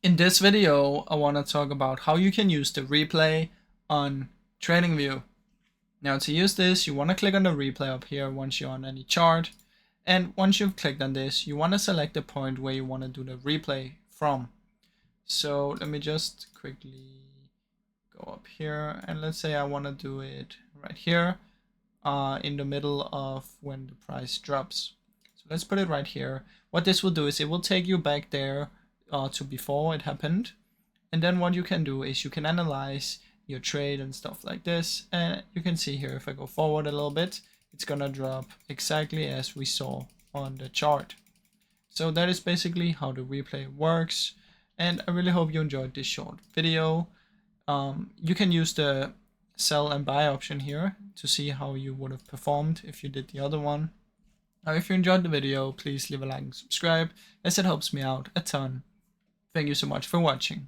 In this video, I want to talk about how you can use the replay on TradingView. Now to use this, you want to click on the replay up here once you're on any chart. And once you've clicked on this, you want to select the point where you want to do the replay from. So let me just quickly go up here and let's say I want to do it right here in the middle of when the price drops. So let's put it right here. What this will do is it will take you back there to before it happened. And then what you can do is you can analyze your trade and stuff like this. And you can see here, if I go forward a little bit, it's gonna drop exactly as we saw on the chart. So that is basically how the replay works. And I really hope you enjoyed this short video. You can use the sell and buy option here to see how you would have performed if you did the other one. Now, if you enjoyed the video, please leave a like and subscribe, as it helps me out a ton. Thank you so much for watching.